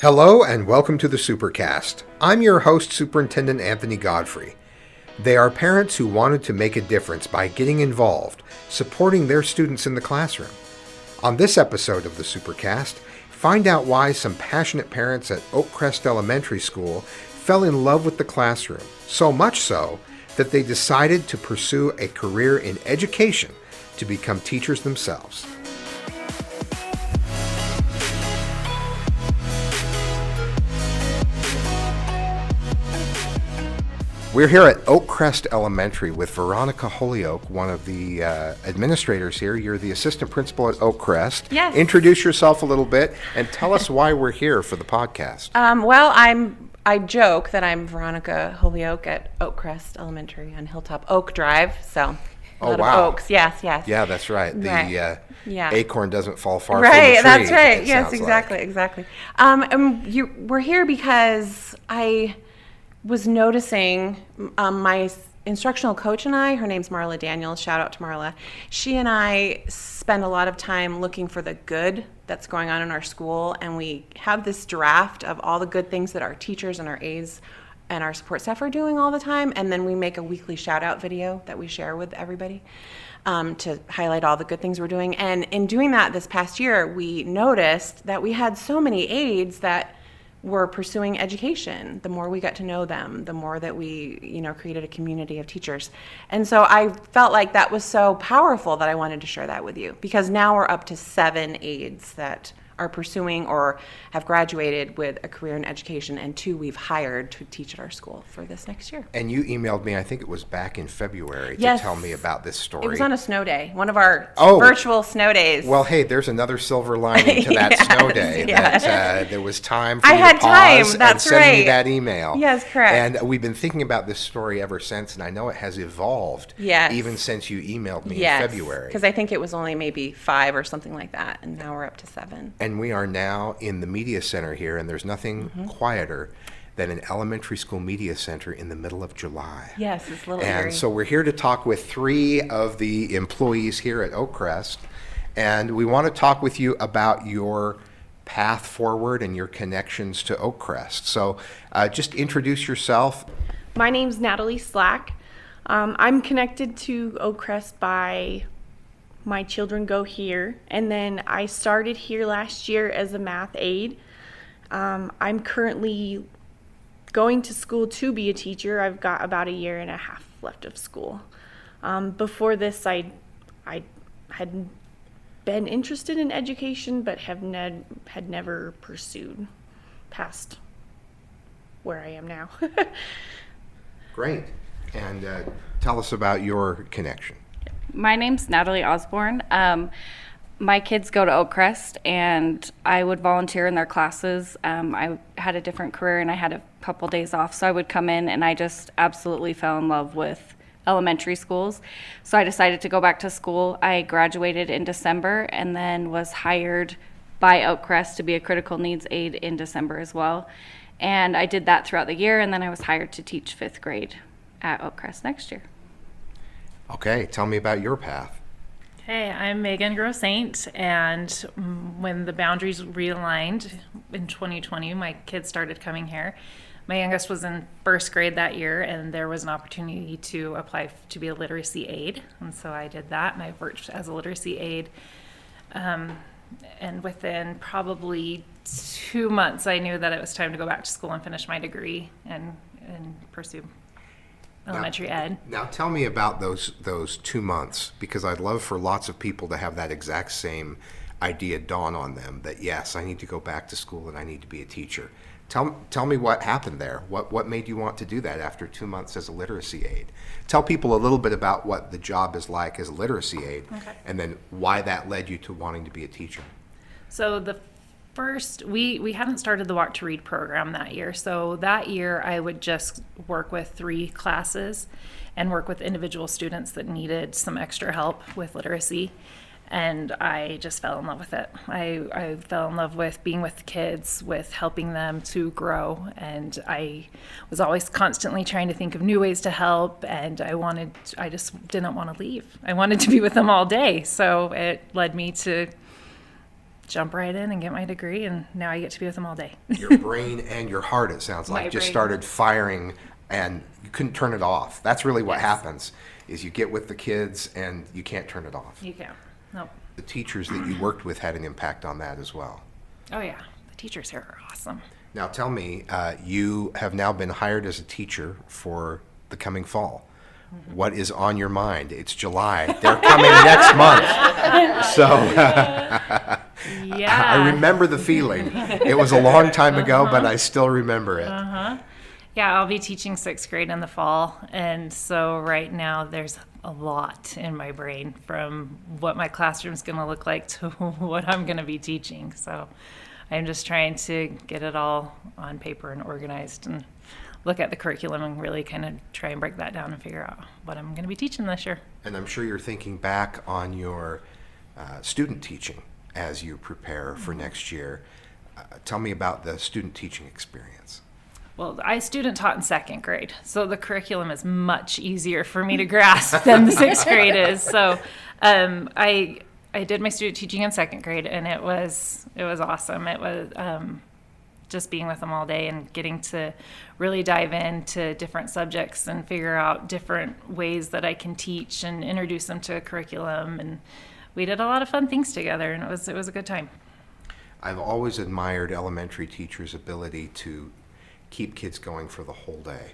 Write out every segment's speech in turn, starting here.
Hello and welcome to the Supercast. I'm your host, Superintendent Anthony Godfrey. They are parents who wanted to make a difference by getting involved, supporting their students in the classroom. On this episode of the Supercast, find out why some passionate parents at Oakcrest Elementary School fell in love with the classroom, so much so that they decided to pursue a career in education to become teachers themselves. We're here at Oakcrest Elementary with Veronica Holyoke, one of the administrators here. You're the assistant principal at Oakcrest. Yes. Introduce yourself a little bit and tell us why we're here for the podcast. I joke that I'm Veronica Holyoke at Oakcrest Elementary on Hilltop Oak Drive. So a lot of oaks. Yes. Yeah, that's right. The Yeah. acorn doesn't fall far from the Right, tree. that's right. it Yes, sounds exactly. We're here because I was noticing my instructional coach and I, her name's Marla Daniels, shout out to Marla. She and I spend a lot of time looking for the good that's going on in our school, and we have this draft of all the good things that our teachers and our aides and our support staff are doing all the time, and then we make a weekly shout out video that we share with everybody to highlight all the good things we're doing. And in doing that this past year, we noticed that we had so many aides that were pursuing education. The more we got to know them, the more that we, created a community of teachers. And so I felt like that was so powerful that I wanted to share that with you, because now we're up to 7 aides that are pursuing or have graduated with a career in education, and 2 we've hired to teach at our school for this next year. And you emailed me, I think it was back in February, to Yes. tell me about this story. It was on a snow day, one of our virtual snow days. Well, hey, there's another silver lining to that snow day. Yeah. That there was time for I you had to pause time, that's and send me right. that email. Yes, correct. And we've been thinking about this story ever since, and I know it has evolved Yes. even since you emailed me Yes, in February. because I think it was only maybe 5 or something like that, and now we're up to 7. And we are now in the media center here, and there's nothing quieter than an elementary school media center in the middle of July. Yes, it's a little And eerie. so we're here to talk with 3 of the employees here at Oakcrest, and we want to talk with you about your path forward and your connections to Oakcrest. So just introduce yourself. My name's Natalie Slack. I'm connected to Oakcrest by my children go here, and then I started here last year as a math aide. I'm currently going to school to be a teacher. I've got about a year and a half left of school. Before this, I had been interested in education, but had never pursued past where I am now. Great. And tell us about your connection. My name's Natalie Osborne. My kids go to Oakcrest, and I would volunteer in their classes. I had a different career, and I had a couple days off, so I would come in, and I just absolutely fell in love with elementary schools. So I decided to go back to school. I graduated in December and then was hired by Oakcrest to be a critical needs aide in December as well. And I did that throughout the year, and then I was hired to teach 5th grade at Oakcrest next year. Okay, tell me about your path. Hey, I'm Megan Grosaint, and when the boundaries realigned in 2020, my kids started coming here. My youngest was in 1st grade that year, and there was an opportunity to apply to be a literacy aide, and so I did that, and I worked as a literacy aide. And within probably 2 months, I knew that it was time to go back to school and finish my degree and pursue elementary ed. Now tell me about those 2 months, because I'd love for lots of people to have that exact same idea dawn on them, that yes, I need to go back to school and I need to be a teacher. Tell me what happened there. What made you want to do that after 2 months as a literacy aide? Tell people a little bit about what the job is like as a literacy aide, Okay. and then why that led you to wanting to be a teacher. So the first, we hadn't started the Walk to Read program that year. So that year I would just work with 3 classes and work with individual students that needed some extra help with literacy. And I just fell in love with it. I fell in love with being with the kids, with helping them to grow. And I was always constantly trying to think of new ways to help. And I just didn't want to leave. I wanted to be with them all day. So it led me to jump right in and get my degree, and now I get to be with them all day. Your brain and your heart, it sounds like, My just brain. started firing and you couldn't turn it off. That's really what Yes. happens, is you get with the kids and you can't turn it off. You can. Nope. The teachers that you worked with had an impact on that as well. Oh yeah, the teachers here are awesome. Now tell me, you have now been hired as a teacher for the coming fall. What is on your mind? It's July. They're coming next month. So Yeah. I remember the feeling. It was a long time ago, but I still remember it. Yeah, I'll be teaching 6th grade in the fall, and so right now there's a lot in my brain from what my classroom's going to look like to what I'm going to be teaching. So I'm just trying to get it all on paper and organized and look at the curriculum and really kind of try and break that down and figure out what I'm going to be teaching this year. And I'm sure you're thinking back on your student teaching as you prepare for next year. Tell me about the student teaching experience. Well, I student taught in 2nd grade, so the curriculum is much easier for me to grasp than the 6th grade is. So I did my student teaching in 2nd grade, and it was awesome. It was just being with them all day and getting to really dive into different subjects and figure out different ways that I can teach and introduce them to a curriculum. And we did a lot of fun things together, and it was a good time. I've always admired elementary teachers' ability to keep kids going for the whole day.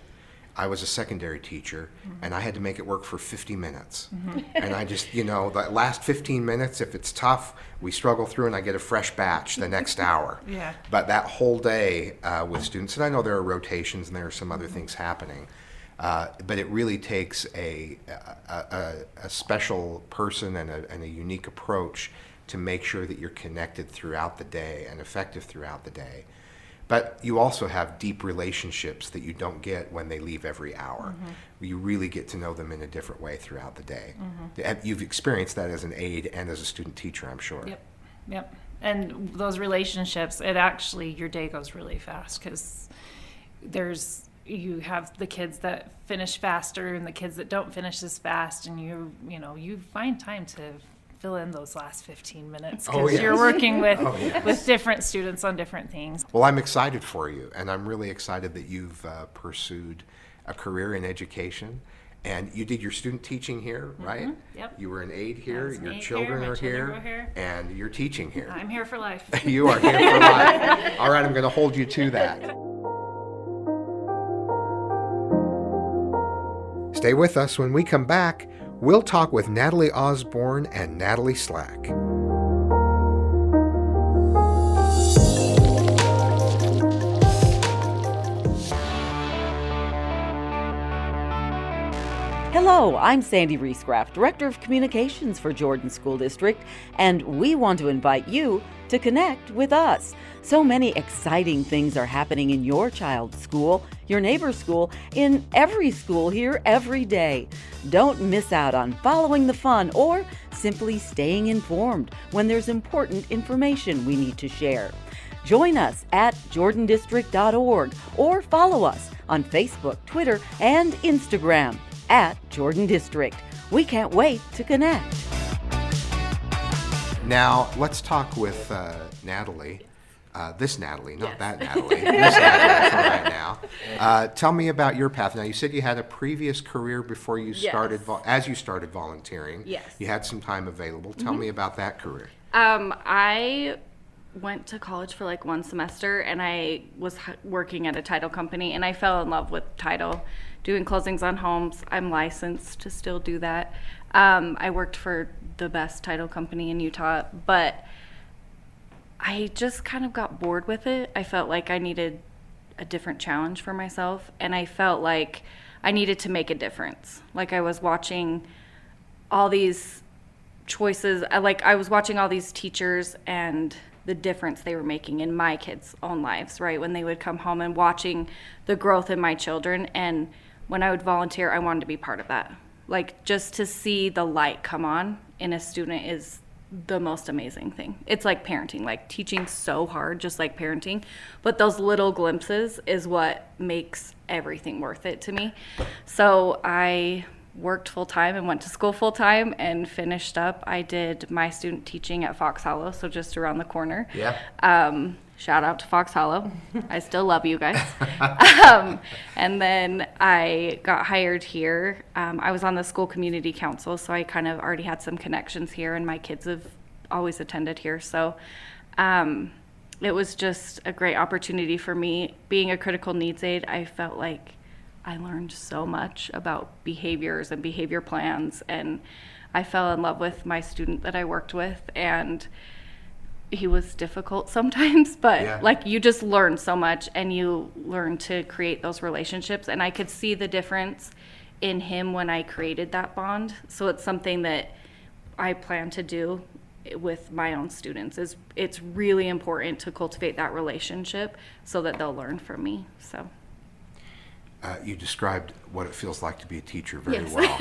I was a secondary teacher, and I had to make it work for 50 minutes. And I just, that last 15 minutes, if it's tough, we struggle through and I get a fresh batch the next hour. Yeah. But that whole day with students, and I know there are rotations and there are some other things happening, but it really takes a special person and a unique approach to make sure that you're connected throughout the day and effective throughout the day. But you also have deep relationships that you don't get when they leave every hour. You really get to know them in a different way throughout the day. You've experienced that as an aide and as a student teacher, I'm sure. Yep. And those relationships, your day goes really fast because you have the kids that finish faster and the kids that don't finish as fast, and you find time to fill in those last 15 minutes because you're working with different students on different things. Well, I'm excited for you, and I'm really excited that you've pursued a career in education. And you did your student teaching here, right? Yep. You were an aide here, was an your aide children here, my are children here, were here. and you're teaching here. I'm here for life. You are here for life. All right, I'm going to hold you to that. Stay with us. When we come back, we'll talk with Natalie Osborne and Natalie Slack. Hello, I'm Sandy Reescraft, Director of Communications for Jordan School District, and we want to invite you to connect with us. So many exciting things are happening in your child's school, your neighbor's school, in every school here every day. Don't miss out on following the fun or simply staying informed when there's important information we need to share. Join us at jordandistrict.org or follow us on Facebook, Twitter, and Instagram at Jordan District. We can't wait to connect. Now, let's talk with Natalie. This Natalie, not that Natalie. This Natalie for right now. Tell me about your path. Now, you said you had a previous career before you started, as you started volunteering. Yes. You had some time available. Tell me about that career. I went to college for like 1 semester, and I was working at a title company, and I fell in love with title, doing closings on homes. I'm licensed to still do that. I worked for the best title company in Utah, but I just kind of got bored with it. I felt like I needed a different challenge for myself, and I felt like I needed to make a difference. Like I was watching all these choices, I was watching all these teachers and the difference they were making in my kids' own lives, right? When they would come home and watching the growth in my children, and when I would volunteer, I wanted to be part of that. Like just to see the light come on in a student is the most amazing thing. It's like parenting, like teaching so hard, just like parenting, but those little glimpses is what makes everything worth it to me. So I worked full-time and went to school full-time and finished up. I did my student teaching at Fox Hollow, so just around the corner. Yeah. Shout out to Fox Hollow. I still love you guys. And then I got hired here. I was on the school community council, so I kind of already had some connections here, and my kids have always attended here. So it was just a great opportunity for me. Being a critical needs aide, I felt like I learned so much about behaviors and behavior plans, and I fell in love with my student that I worked with, and he was difficult sometimes, but like you just learn so much and you learn to create those relationships. And I could see the difference in him when I created that bond. So it's something that I plan to do with my own students. It's really important to cultivate that relationship so that they'll learn from me. So you described what it feels like to be a teacher very Yes. well.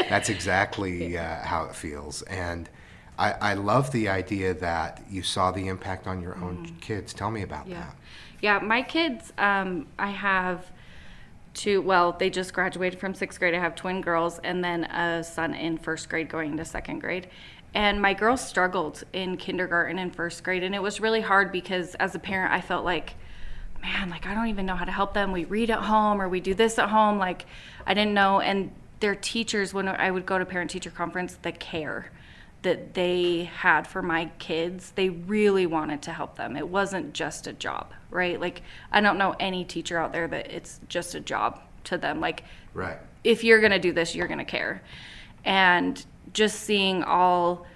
That's exactly how it feels. And I love the idea that you saw the impact on your own kids. Tell me about that. Yeah, my kids, I have two, well, they just graduated from 6th grade. I have twin girls and then a son in 1st grade going into 2nd grade. And my girls struggled in kindergarten and 1st grade. And it was really hard because as a parent, I felt like, man, like I don't even know how to help them. We read at home or we do this at home. Like I didn't know. And their teachers, when I would go to parent-teacher conference, the care that they had for my kids, they really wanted to help them. It wasn't just a job, right? Like I don't know any teacher out there that it's just a job to them. Like Right. if you're gonna do this, you're gonna care. And just seeing all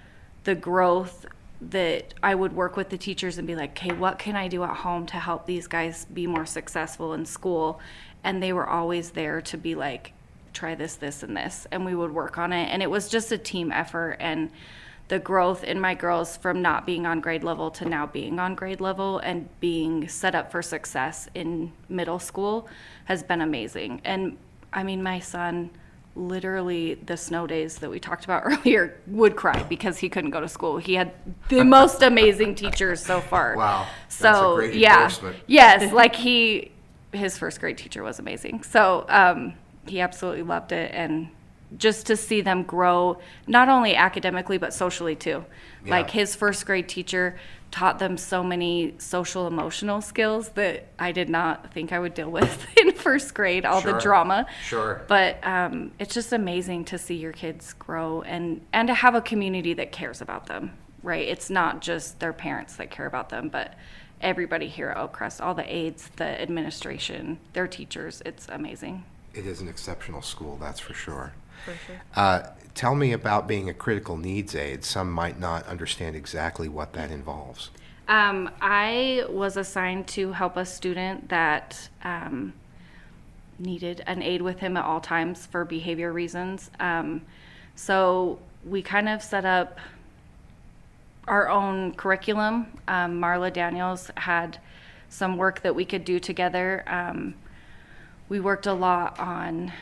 the growth that I would work with the teachers and be like, okay, what can I do at home to help these guys be more successful in school? And they were always there to be like, try this, this, and this. And we would work on it. And it was just a team effort. And the growth in my girls from not being on grade level to now being on grade level and being set up for success in middle school has been amazing. And I mean, my son, literally the snow days that we talked about earlier, would cry because he couldn't go to school. He had the most amazing teachers so far. Wow. So That's a great yeah, endorsement. yes, like his 1st grade teacher was amazing. So he absolutely loved it, and just to see them grow, not only academically but socially too. Yeah. Like his 1st grade teacher taught them so many social emotional skills that I did not think I would deal with in 1st grade, all the Sure. drama. Sure. But it's just amazing to see your kids grow and to have a community that cares about them, right? It's not just their parents that care about them, but everybody here at Oakcrest, all the aides, the administration, their teachers. It's amazing. It is an exceptional school, that's for sure. For sure. Tell me about being a critical needs aide. Some might not understand exactly what that involves. I was assigned to help a student that needed an aide with him at all times for behavior reasons. So we kind of set up our own curriculum. Marla Daniels had some work that we could do together. We worked a lot on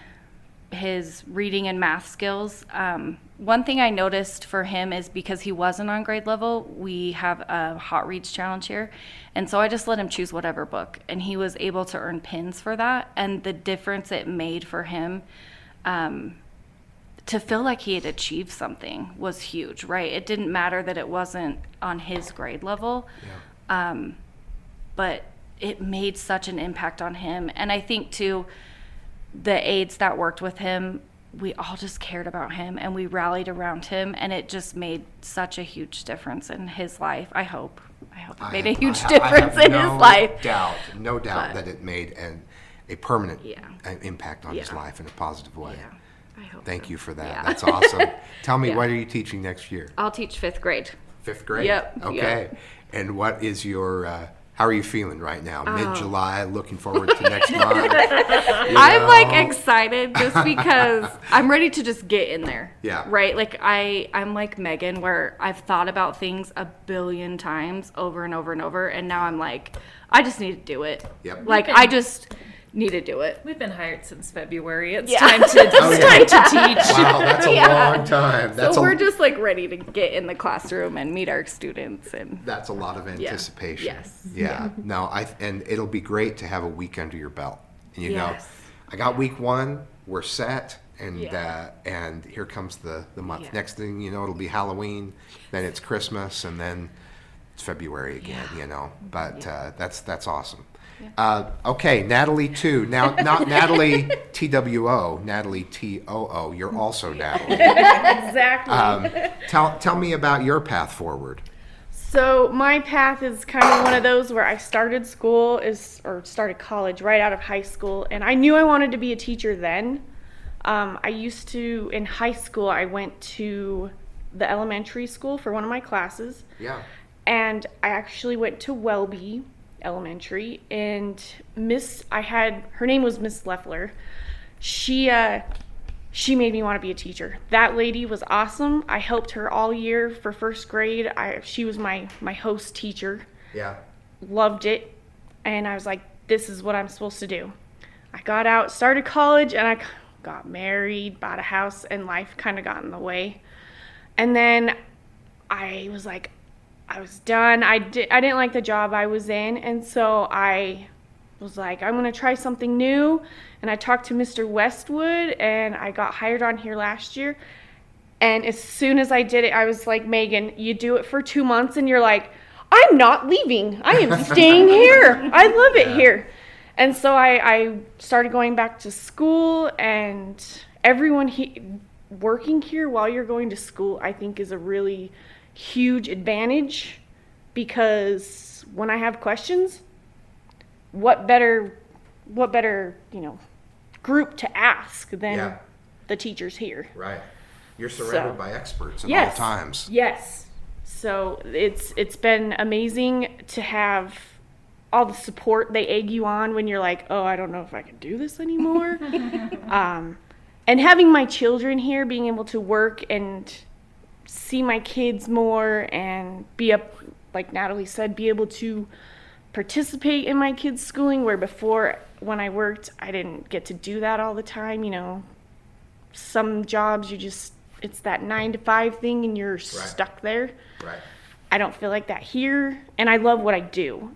his reading and math skills. One thing I noticed for him is because he wasn't on grade level, we have a hot reads challenge here. And so I just let him choose whatever book, and he was able to earn pins for that. And the difference it made for him to feel like he had achieved something was huge, right? It didn't matter that it wasn't on his grade level, but it made such an impact on him. And I think too, the aides that worked with him, we all just cared about him and we rallied around him, and it just made such a huge difference in his life. I hope it made a huge difference in his life. No doubt But- that it made a permanent Yeah. impact on his Yeah. life in a positive way. Yeah, I hope Thank so. you for that. Yeah. That's awesome. Tell me, Yeah. what are you teaching next year? I'll teach 5th grade. 5th grade? Yep, Okay. yep. And what is your, how are you feeling right now? Oh. Mid-July, looking forward to next month? I'm like excited just because I'm ready to just get in there. Yeah. Right? Like I'm like Megan, where I've thought about things a billion times over and over and over, and now I'm like, I just need to do it. Yep. Like I just need to do it. We've been hired since February. It's Yeah. time to teach. Wow, that's a Yeah. long time. That's So a, we're just like ready to get in the classroom and meet our students, and That's a lot of anticipation. Yes. Yeah. No, and it'll be great to have a week under your belt. And you Yes. know, I got week 1, we're set, and here comes the month. Yeah. Next thing you know, it'll be Halloween, then it's Christmas, and then it's February again. But that's awesome. Okay, Natalie too. Now, not Natalie TWO, Natalie TOO. You're also Natalie. Exactly. Tell me about your path forward. So my path is kind of one of those where I started started college right out of high school, and I knew I wanted to be a teacher then. In high school, I went to the elementary school for one of my classes. Yeah. And I actually went to Welby Elementary, and her name was Miss Leffler. She made me want to be a teacher. That lady was awesome. I helped her all year for first grade. She was my host teacher. Yeah. Loved it. And I was like, this is what I'm supposed to do. I got out, started college, and I got married, bought a house, and life kind of got in the way. And then I was like, I was done. I didn't like the job I was in, and so I was like, I'm going to try something new. And I talked to Mr. Westwood, and I got hired on here last year. And as soon as I did it, I was like, Megan, you do it for 2 months, and you're like, I'm not leaving. I am staying here. I love it here. And so I started going back to school, and everyone working here while you're going to school, I think, is a really huge advantage, because when I have questions, what better group to ask than the teachers here. Right. You're surrounded by experts at all times. Yes. So it's been amazing to have all the support. They egg you on when you're like, oh, I don't know if I can do this anymore. And having my children here, being able to work and see my kids more and like Natalie said, be able to participate in my kids' schooling, where before when I worked, I didn't get to do that all the time. Some jobs it's that 9 to 5 thing and you're stuck there. Right. I don't feel like that here, and I love what I do.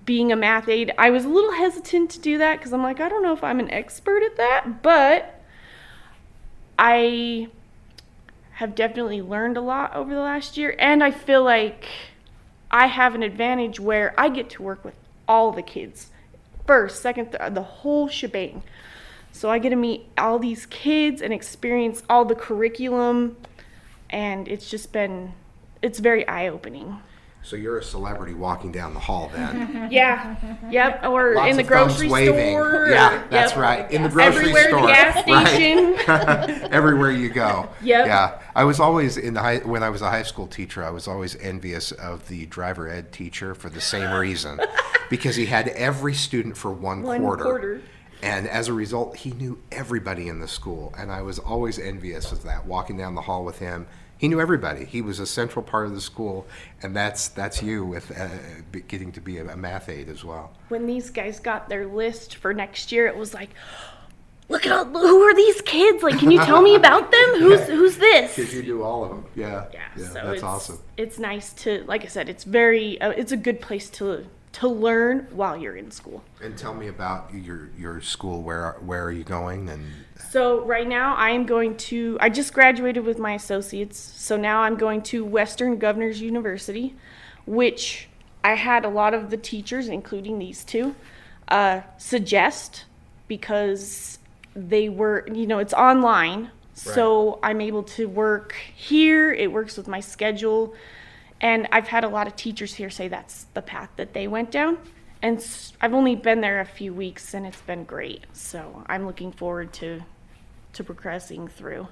Being a math aide, I was a little hesitant to do that because I'm like, I don't know if I'm an expert at that, but I have definitely learned a lot over the last year, and I feel like I have an advantage where I get to work with all the kids, first, second, the whole shebang. So I get to meet all these kids and experience all the curriculum, and it's very eye-opening. So you're a celebrity walking down the hall then. Yeah. Yep. Or Lots in the of thumbs grocery waving. store. Yeah, that's right. In the grocery Everywhere store. at the gas station. Right. Everywhere you go. Yep. Yeah. I was always when I was a high school teacher, I was always envious of the driver ed teacher for the same reason, because he had every student for one quarter. And as a result, he knew everybody in the school, and I was always envious of that, walking down the hall with him. He knew everybody. He was a central part of the school, and that's you with getting to be a math aide as well. When these guys got their list for next year, it was like, look at who are these kids? Like, can you tell me about them? Who's this? Because you knew all of them. Yeah. So that's awesome. It's nice to, like I said, it's a good place to learn while you're in school. And tell me about your school. Where are you going? And so right now I just graduated with my associates. So now I'm going to Western Governors University, which I had a lot of the teachers, including these two, suggest, because they were, it's online. So I'm able to work here. It works with my schedule. And I've had a lot of teachers here say that's the path that they went down. And I've only been there a few weeks, and it's been great. So I'm looking forward to progressing through.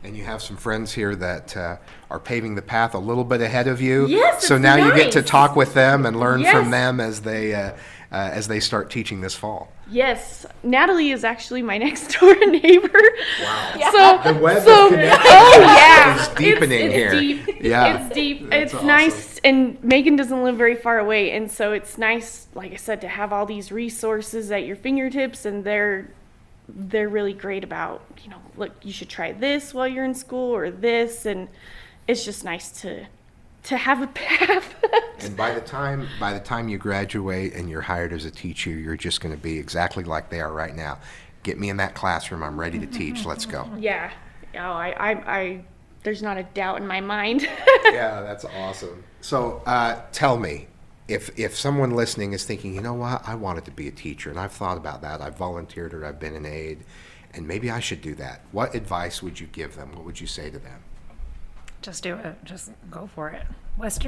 And you have some friends here that are paving the path a little bit ahead of you. Yes, so now nice. you get to talk with them and learn from them as they start teaching this fall. Yes, Natalie is actually my next door neighbor. Wow. Yeah. So the web of connection is deepening here. Deep. Yeah. It's deep. That's it's awesome. nice, and Megan doesn't live very far away, and so it's nice, like I said, to have all these resources at your fingertips, and they're really great about, look, you should try this while you're in school, or this, and it's just nice to have a path. And by the time you graduate and you're hired as a teacher, you're just going to be exactly like they are right now, get me in that classroom. I'm ready to teach. Let's go. Yeah. Oh, I there's not a doubt in my mind. Yeah, that's awesome. So tell me, if someone listening is thinking, you know what, I wanted to be a teacher, and I've thought about that. I've volunteered or I've been an aide, and maybe I should do that. What advice would you give them? What would you say to them? Just do it. Just go for it.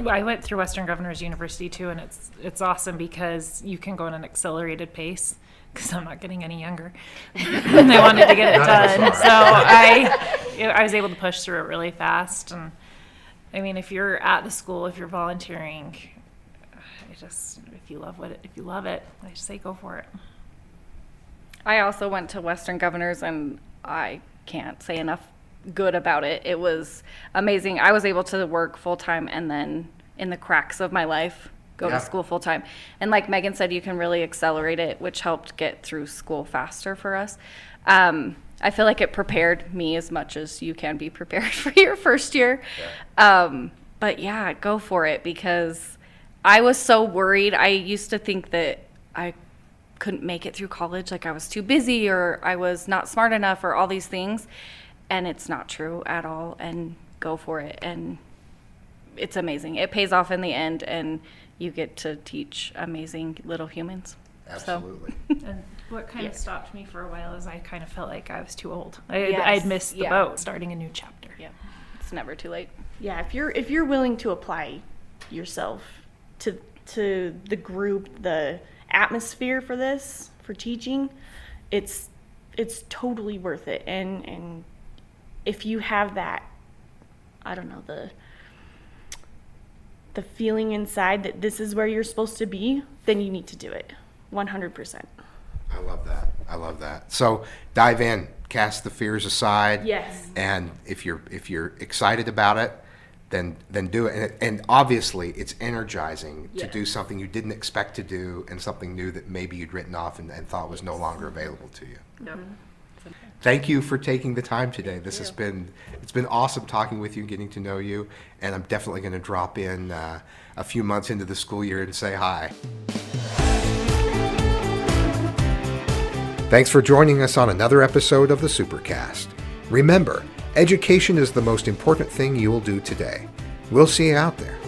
I went through Western Governors University too, and it's awesome because you can go at an accelerated pace. Because I'm not getting any younger, and I wanted to get it done. So I was able to push through it really fast. And I mean, if you're at the school, if you're volunteering, if you love it, I just say go for it. I also went to Western Governors, and I can't say enough good about it. It was amazing. I was able to work full-time, and then in the cracks of my life, go to school full-time. And like Megan said, you can really accelerate it, which helped get through school faster for us. I feel like it prepared me as much as you can be prepared for your first year. But yeah, go for it, because I was so worried. I used to think that I couldn't make it through college, like I was too busy or I was not smart enough or all these things. And it's not true at all. And go for it. And it's amazing. It pays off in the end, and you get to teach amazing little humans. Absolutely. And what kind of stopped me for a while is I kind of felt like I was too old. I'd missed the boat, starting a new chapter. Yeah, it's never too late. Yeah, if you're willing to apply yourself to the group, the atmosphere for this, for teaching, it's totally worth it. And if you have that, I don't know, the feeling inside that this is where you're supposed to be, then you need to do it 100%. I love that. So dive in, cast the fears aside. Yes. And if you're excited about it, then do it. And obviously it's energizing to do something you didn't expect to do, and something new that maybe you'd written off and thought was no longer available to you. Yep. Thank you for taking the time today. It's been awesome talking with you, getting to know you, and I'm definitely going to drop in a few months into the school year and say hi. Thanks for joining us on another episode of the Supercast. Remember, education is the most important thing you will do today. We'll see you out there.